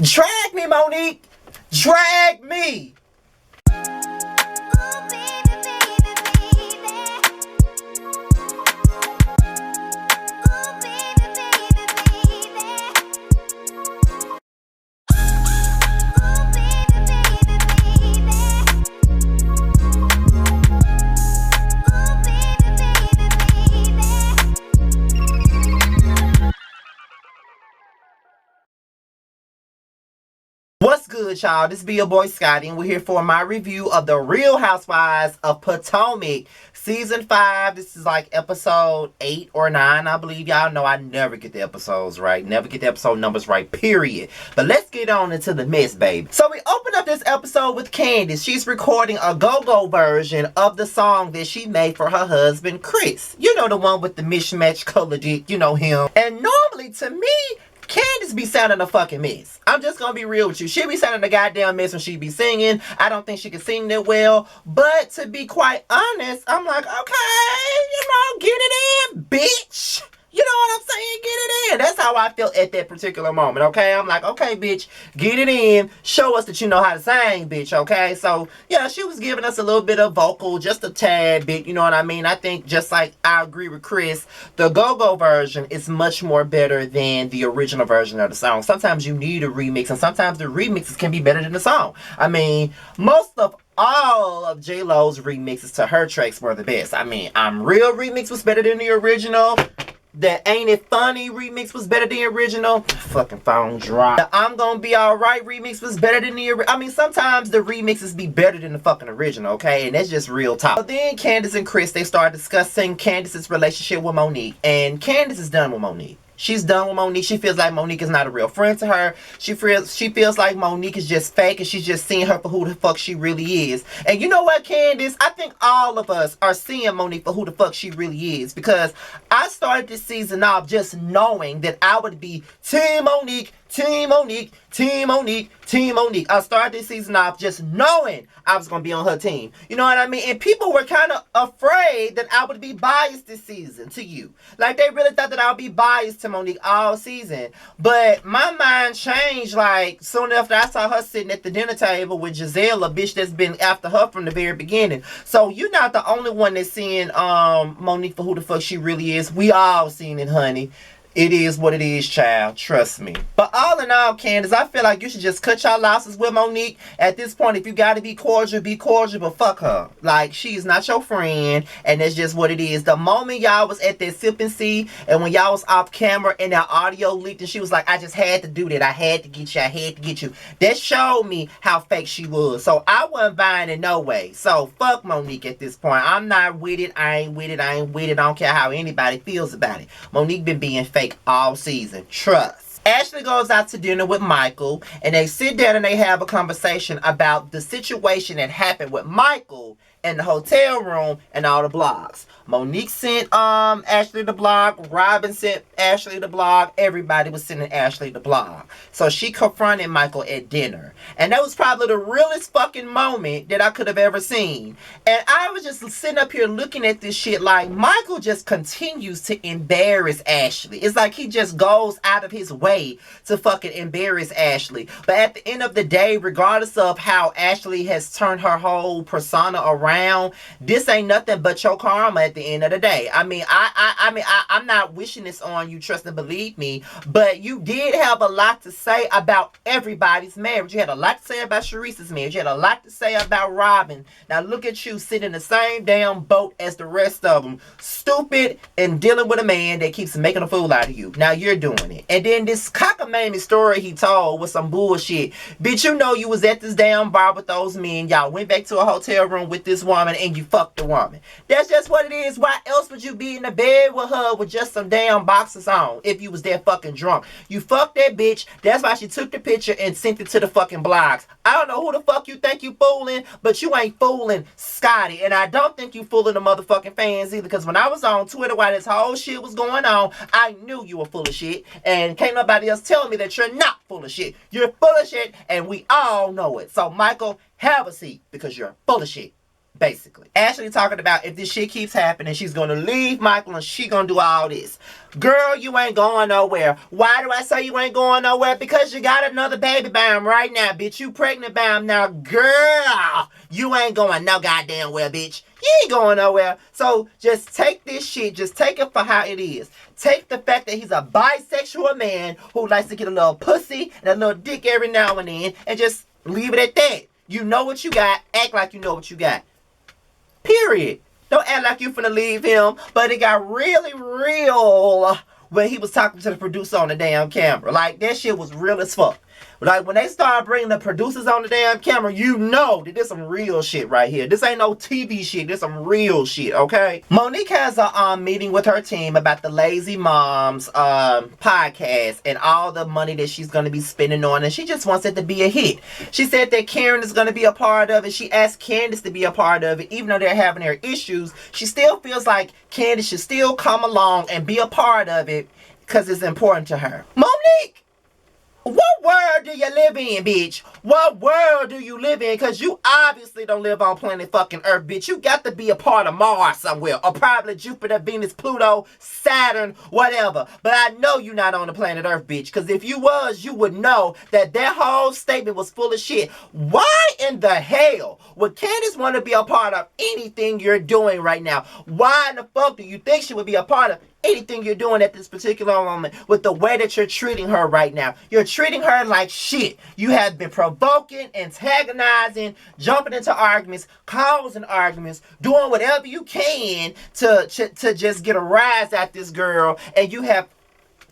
Drag me, Monique. Drag me. What's good, y'all? This be your boy Scotty, and we're here for my review of the Real Housewives of Potomac, Season 5. This is like episode 8 or 9, I believe. Y'all know I never get the episodes right. Never get the episode numbers right, period. But let's get on into the mess, baby. So we open up this episode with Candice. She's recording a go-go version of the song that she made for her husband, Chris. You know, the one with the mismatched color dick. You know him. And normally, to me, Candice be sounding a fucking mess. I'm just gonna be real with you. She be sounding a goddamn mess when she be singing. I don't think she can sing that well. But to be quite honest, I'm like, okay, get it in, bitch. You know what I'm saying? Get it in. That's how I felt at that particular moment, okay? I'm like, okay, bitch, get it in. Show us that you know how to sing, bitch, okay? So, yeah, she was giving us a little bit of vocal, just a tad bit, you know what I mean? I think just like I agree with Chris, the go-go version is much more better than the original version of the song. Sometimes you need a remix, and sometimes the remixes can be better than the song. I mean, most of all of J-Lo's remixes to her tracks were the best. I mean, I'm Real remix was better than the original. That Ain't It Funny remix was better than the original. Fucking phone drop. The I'm Gonna Be Alright remix was better than the original. I mean, sometimes the remixes be better than the fucking original, okay? And that's just real talk. So then Candace and Chris, they start discussing Candace's relationship with Monique. And Candace is done with Monique. She's done with Monique. She feels like Monique is not a real friend to her. She feels like Monique is just fake and she's just seeing her for who the fuck she really is. And you know what, Candace? I think all of us are seeing Monique for who the fuck she really is. Because I started this season off just knowing that I would be Team Monique, Team Monique, Team Monique, Team Monique. I started this season off just knowing I was going to be on her team. You know what I mean? And people were kind of afraid that I would be biased this season to you. Like, they really thought that I would be biased to Monique all season. But my mind changed, like, soon after I saw her sitting at the dinner table with Gizelle, a bitch that's been after her from the very beginning. So, you're not the only one that's seeing Monique for who the fuck she really is. We all seen it, honey. It is what it is, child. Trust me. But all in all, Candace, I feel like you should just cut your losses with Monique. At this point, if you gotta be cordial, but fuck her. Like, she is not your friend, and that's just what it is. The moment y'all was at that sip and see, and when y'all was off camera and that audio leaked, and she was like, I just had to do that. I had to get you. That showed me how fake she was. So I wasn't buying it no way. So fuck Monique at this point. I'm not with it. I ain't with it. I don't care how anybody feels about it. Monique been being fake all season. Trust. Ashley goes out to dinner with Michael, and they sit down and they have a conversation about the situation that happened with Michael in the hotel room and all the blogs. Monique sent Ashley the blog. Robin sent Ashley the blog. Everybody was sending Ashley the blog. So she confronted Michael at dinner. And that was probably the realest fucking moment that I could have ever seen. And I was just sitting up here looking at this shit like Michael just continues to embarrass Ashley. It's like he just goes out of his way to fucking embarrass Ashley. But at the end of the day, regardless of how Ashley has turned her whole persona around, this ain't nothing but your karma at the end of the day. I mean, I'm not wishing this on you, trust and believe me, but you did have a lot to say about everybody's marriage. You had a lot to say about Sharice's marriage. You had a lot to say about Robin. Now look at you sitting in the same damn boat as the rest of them. Stupid and dealing with a man that keeps making a fool out of you. Now you're doing it. And then this cockamamie story he told was some bullshit. Bitch, you know you was at this damn bar with those men. Y'all went back to a hotel room with this woman and you fucked the woman. That's just what it is. Why else would you be in the bed with her with just some damn boxers on if you was that fucking drunk? You fucked that bitch. That's why she took the picture and sent it to the fucking blogs. I don't know who the fuck you think you fooling, but you ain't fooling Scotty. And I don't think you fooling the motherfucking fans either, because when I was on Twitter while this whole shit was going on, I knew you were full of shit. And can't nobody else tell me that you're not full of shit. You're full of shit, and we all know it. So, Michael, have a seat, because you're full of shit. Basically. Ashley talking about if this shit keeps happening, she's going to leave Michael and she going to do all this. Girl, you ain't going nowhere. Why do I say you ain't going nowhere? Because you got another baby by him right now, bitch. You pregnant by him now. Girl, you ain't going no goddamn where, bitch. You ain't going nowhere. So just take this shit. Just take it for how it is. Take the fact that he's a bisexual man who likes to get a little pussy and a little dick every now and then and just leave it at that. You know what you got. Act like you know what you got. Period. Don't act like you finna leave him. But it got really real when he was talking to the producer on the damn camera. Like, that shit was real as fuck. Like, when they start bringing the producers on the damn camera, you know that there's some real shit right here. This ain't no TV shit. There's some real shit, okay? Monique has a meeting with her team about the Lazy Moms podcast and all the money that she's going to be spending on, and she just wants it to be a hit. She said that Karen is going to be a part of it. She asked Candice to be a part of it. Even though they're having their issues, she still feels like Candice should still come along and be a part of it because it's important to her. Monique! What world do you live in, bitch? What world do you live in? Because you obviously don't live on planet fucking Earth, bitch. You got to be a part of Mars somewhere. Or probably Jupiter, Venus, Pluto, Saturn, whatever. But I know you're not on the planet Earth, bitch. Because if you was, you would know that that whole statement was full of shit. Why in the hell would Candice want to be a part of anything you're doing right now? Why in the fuck do you think she would be a part of anything you're doing at this particular moment with the way that you're treating her right now? You're treating her like shit. You have been provoking, antagonizing, jumping into arguments, causing arguments, doing whatever you can to just get a rise at this girl, and you have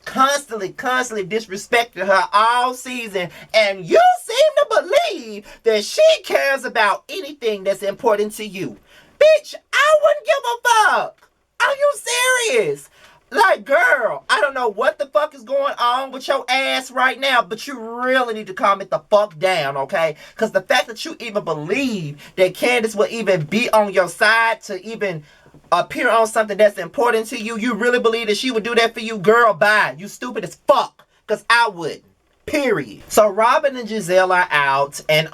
constantly disrespected her all season, and you seem to believe that she cares about anything that's important to you. Bitch, I wouldn't give a fuck. Are you serious? Like, girl, I don't know what the fuck is going on with your ass right now, but you really need to calm it the fuck down, okay? Because the fact that you even believe that Candice will even be on your side to even appear on something that's important to you, you really believe that she would do that for you? Girl, bye. You stupid as fuck. Because I wouldn't. Period. So Robin and Gizelle are out, and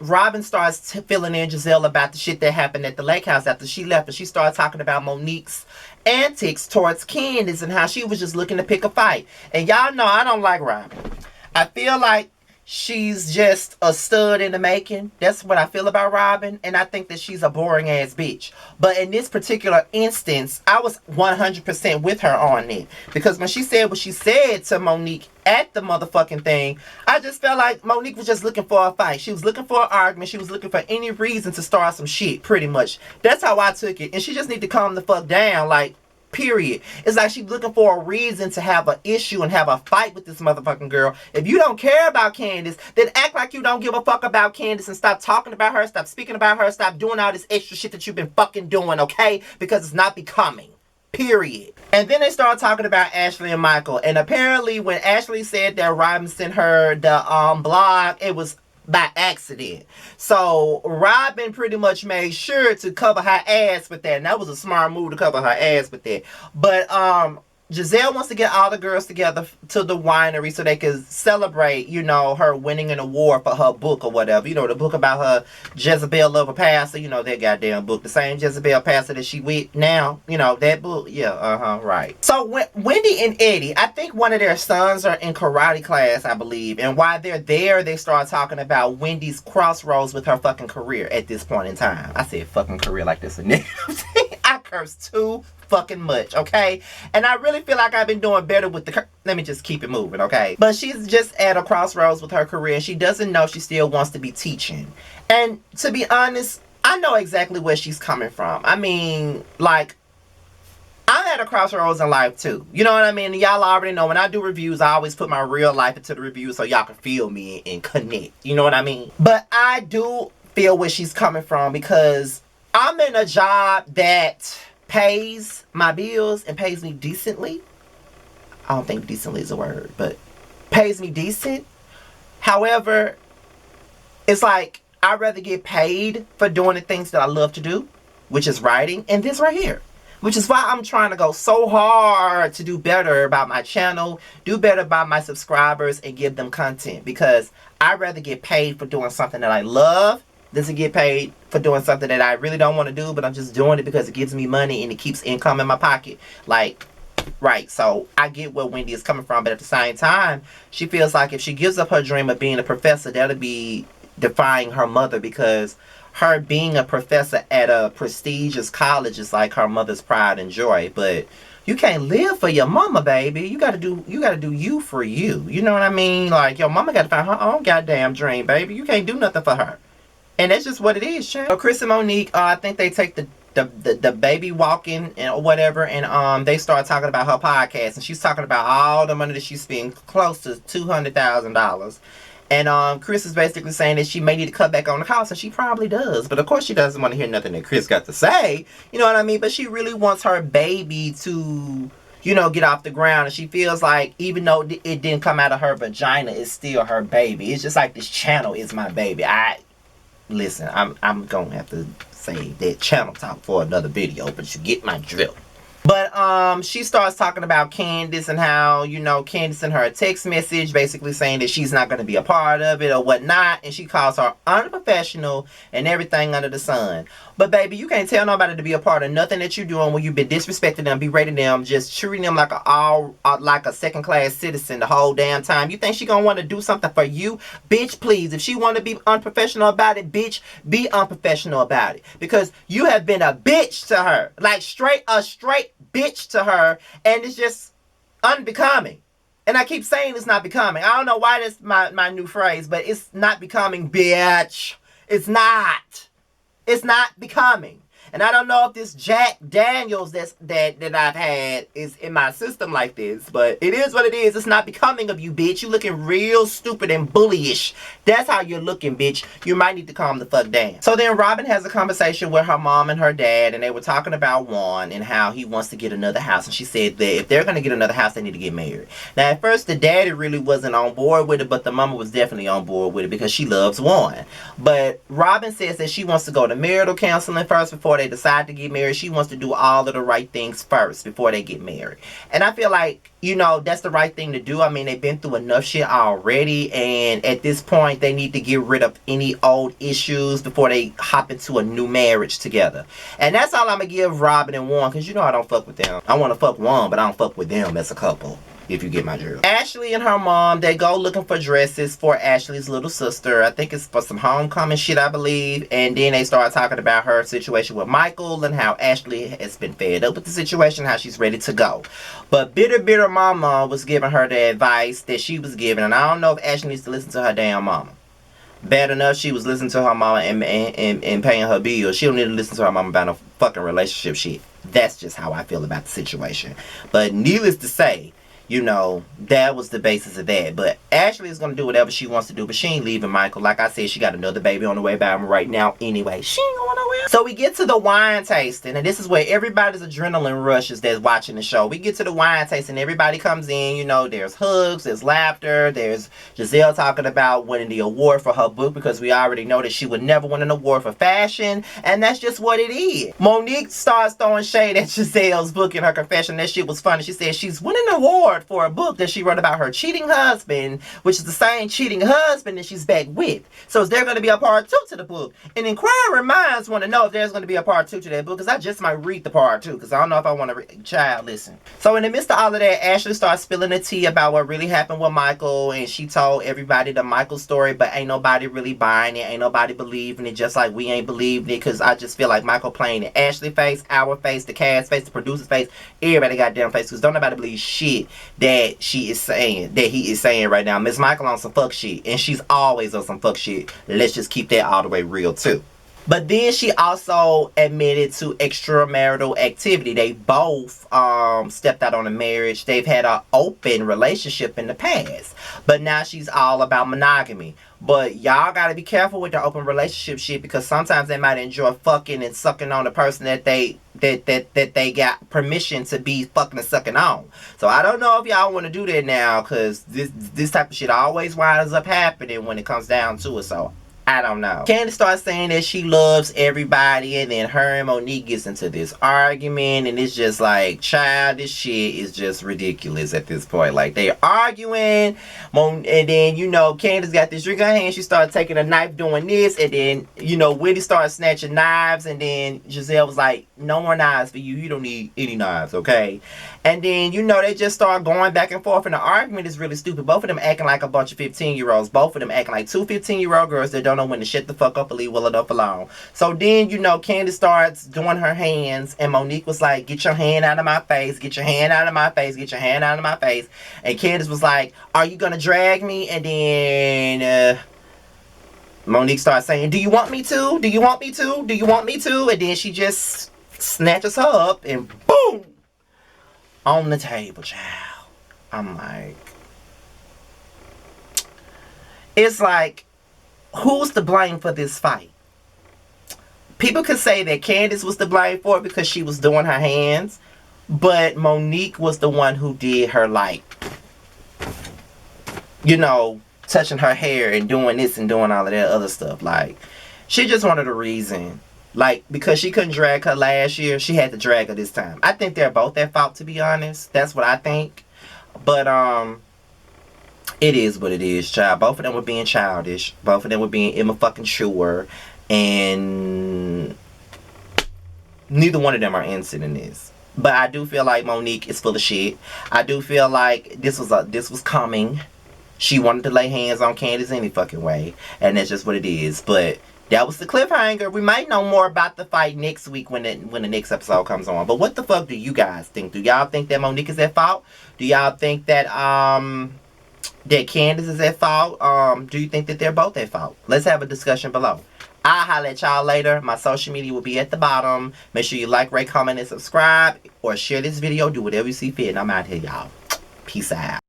Robin starts filling in Gizelle about the shit that happened at the lake house after she left, and she started talking about Monique's antics towards Candice and how she was just looking to pick a fight. And y'all know I don't like Robin. I feel like she's just a stud in the making. That's what I feel about Robin, and I think that she's a boring ass bitch. But in this particular instance, I was 100% with her on it, because when she said what she said to Monique at the motherfucking thing, I just felt like Monique was just looking for a fight. She was looking for an argument. She was looking for any reason to start some shit, pretty much. That's how I took it. And she just need to calm the fuck down, like, period. It's like she's looking for a reason to have an issue and have a fight with this motherfucking girl. If you don't care about Candice, then act like you don't give a fuck about Candice and stop talking about her, stop speaking about her, stop doing all this extra shit that you've been fucking doing, okay? Because it's not becoming. Period. And then they started talking about Ashley and Michael. And apparently when Ashley said that Robin sent her the blog, it was by accident. So Robin pretty much made sure to cover her ass with that. And that was a smart move to cover her ass with that. But Gizelle wants to get all the girls together to the winery so they can celebrate, you know, her winning an award for her book or whatever. You know, the book about her Jezebel Lover Pastor. You know, that goddamn book. The same Jezebel Pastor that she with now. You know, that book. Yeah, right. So Wendy and Eddie, I think one of their sons are in karate class, I believe. And while they're there, they start talking about Wendy's crossroads with her fucking career at this point in time. I said fucking career like this. I curse too fucking much, okay? And I really feel like I've been doing better with the let me just keep it moving, okay? But she's just at a crossroads with her career. She doesn't know she still wants to be teaching. And to be honest, I know exactly where she's coming from. I mean, like, I'm at a crossroads in life too. You know what I mean? Y'all already know when I do reviews, I always put my real life into the review so y'all can feel me and connect. You know what I mean? But I do feel where she's coming from, because I'm in a job that pays my bills and pays me decently. I don't think decently is a word, but pays me decent. However, it's like I'd rather get paid for doing the things that I love to do, which is writing, and this right here. Which is why I'm trying to go so hard to do better about my channel, do better by my subscribers, and give them content. Because I'd rather get paid for doing something that I love doesn't get paid for doing something that I really don't want to do, but I'm just doing it because it gives me money and it keeps income in my pocket. Like, right. So I get where Wendy is coming from, but at the same time, she feels like if she gives up her dream of being a professor, that'll be defying her mother, because her being a professor at a prestigious college is like her mother's pride and joy. But you can't live for your mama, baby. You gotta do you for you. You know what I mean? Like, your mama gotta find her own goddamn dream, baby. You can't do nothing for her. And that's just what it is, child. So Chris and Monique, I think they take the baby walking and whatever, and they start talking about her podcast, and she's talking about all the money that she's spending, close to $200,000. And Chris is basically saying that she may need to cut back on the cost, and she probably does. But of course she doesn't want to hear nothing that Chris got to say. You know what I mean? But she really wants her baby to, you know, get off the ground. And she feels like even though it didn't come out of her vagina, it's still her baby. It's just like this channel is my baby. Listen, I'm going to have to say that channel talk for another video, but you get my drill. But she starts talking about Candice and how, you know, Candice sent her a text message basically saying that she's not going to be a part of it or whatnot. And she calls her unprofessional and everything under the sun. But baby, you can't tell nobody to be a part of nothing that you're doing when you've been disrespecting them, berating them, just treating them like a second-class citizen the whole damn time. You think she gonna want to do something for you? Bitch, please. If she want to be unprofessional about it, bitch, be unprofessional about it. Because you have been a bitch to her. Like, a straight bitch to her. And it's just unbecoming. And I keep saying it's not becoming. I don't know why that's my new phrase, but it's not becoming, bitch. It's not. It's not becoming. And I don't know if this Jack Daniels that I've had is in my system like this. But it is what it is. It's not becoming of you, bitch. You looking real stupid and bullyish. That's how you're looking, bitch. You might need to calm the fuck down. So then Robin has a conversation with her mom and her dad. And they were talking about Juan and how he wants to get another house. And she said that if they're going to get another house, they need to get married. Now, at first, the daddy really wasn't on board with it. But the mama was definitely on board with it because she loves Juan. But Robin says that she wants to go to marital counseling first before they decide to get married. She wants to do all of the right things first before they get married. And I feel like, you know, that's the right thing to do. I mean, they've been through enough shit already, and at this point they need to get rid of any old issues before they hop into a new marriage together. And that's all I'm gonna give Robin and Juan, because you know I don't fuck with them. I want to fuck Juan, but I don't fuck with them as a couple, if you get my drill. Ashley and her mom, they go looking for dresses for Ashley's little sister. I think it's for some homecoming shit, I believe. And then they start talking about her situation with Michael and how Ashley has been fed up with the situation, how she's ready to go. But bitter mama was giving her the advice that she was giving. And I don't know if Ashley needs to listen to her damn mama. Bad enough she was listening to her mama and paying her bills. She don't need to listen to her mama about no fucking relationship shit. That's just how I feel about the situation. But needless to say, you know, that was the basis of that. But Ashley is going to do whatever she wants to do. But she ain't leaving Michael. Like I said, she got another baby on the way by him right now anyway. She ain't going nowhere. So we get to the wine tasting. And this is where everybody's adrenaline rushes that's watching the show. We get to the wine tasting. Everybody comes in. You know, there's hugs. There's laughter. There's Gizelle talking about winning the award for her book. Because we already know that she would never win an award for fashion. And that's just what it is. Monique starts throwing shade at Gizelle's book in her confession. That shit was funny. She said she's winning an award for a book that she wrote about her cheating husband, which is the same cheating husband that she's back with. So is there going to be a part 2 to the book? And inquiring minds want to know if there's going to be a part 2 to that book, because I just might read the part 2, because I don't know if I want to read. Child, listen. So in the midst of all of that, Ashley starts spilling the tea about what really happened with Michael, and she told everybody the Michael story, but ain't nobody really buying it, ain't nobody believing it, just like we ain't believing it, because I just feel like Michael playing in Ashley's face, our face, the cast face, the producer's face, everybody goddamn face, because don't nobody believe shit that he is saying right now. Miss Michael on some fuck shit, and she's always on some fuck shit. Let's just keep that all the way real too. But then she also admitted to extramarital activity. They both stepped out on a marriage. They've had an open relationship in the past, but now she's all about monogamy. But y'all gotta be careful with the open relationship shit, because sometimes they might enjoy fucking and sucking on the person that they got permission to be fucking and sucking on. So I don't know if y'all want to do that now, because this type of shit always winds up happening when it comes down to it. So I don't know. Candice starts saying that she loves everybody, and then her and Monique gets into this argument, and it's just like, child, this shit is just ridiculous at this point. Like, they're arguing, and then, you know, Candice got this drink in her hand, she started taking a knife doing this, and then, you know, Wendy started snatching knives, and then Gizelle was like, no more knives for you, you don't need any knives, okay? And then, you know, they just start going back and forth, and the argument is really stupid. Both of them acting like a bunch of 15-year-olds. Both of them acting like two 15-year-old girls that don't know when to shut the fuck up and leave well enough alone. So then, you know, Candice starts doing her hands, and Monique was like, get your hand out of my face, get your hand out of my face, get your hand out of my face. And Candice was like, are you gonna drag me? And then Monique starts saying, do you want me to? Do you want me to? Do you want me to? And then she just snatches her up and boom! On the table, child. I'm like, it's like, who's to blame for this fight? People could say that Candice was to blame for it because she was doing her hands, but Monique was the one who did her, like, you know, touching her hair and doing this and doing all of that other stuff. Like, she just wanted a reason. Like, because she couldn't drag her last year, she had to drag her this time. I think they're both at fault, to be honest. That's what I think. But, it is what it is, child. Both of them were being childish. Both of them were being immature. And neither one of them are innocent in this. But I do feel like Monique is full of shit. I do feel like this was coming. She wanted to lay hands on Candice any fucking way. And that's just what it is. But that was the cliffhanger. We might know more about the fight next week when the next episode comes on. But what the fuck do you guys think? Do y'all think that Monique is at fault? Do y'all think that that Candice is at fault? Do you think that they're both at fault? Let's have a discussion below. I'll holler at y'all later. My social media will be at the bottom. Make sure you like, rate, comment, and subscribe. Or share this video. Do whatever you see fit. And I'm out here, y'all. Peace out.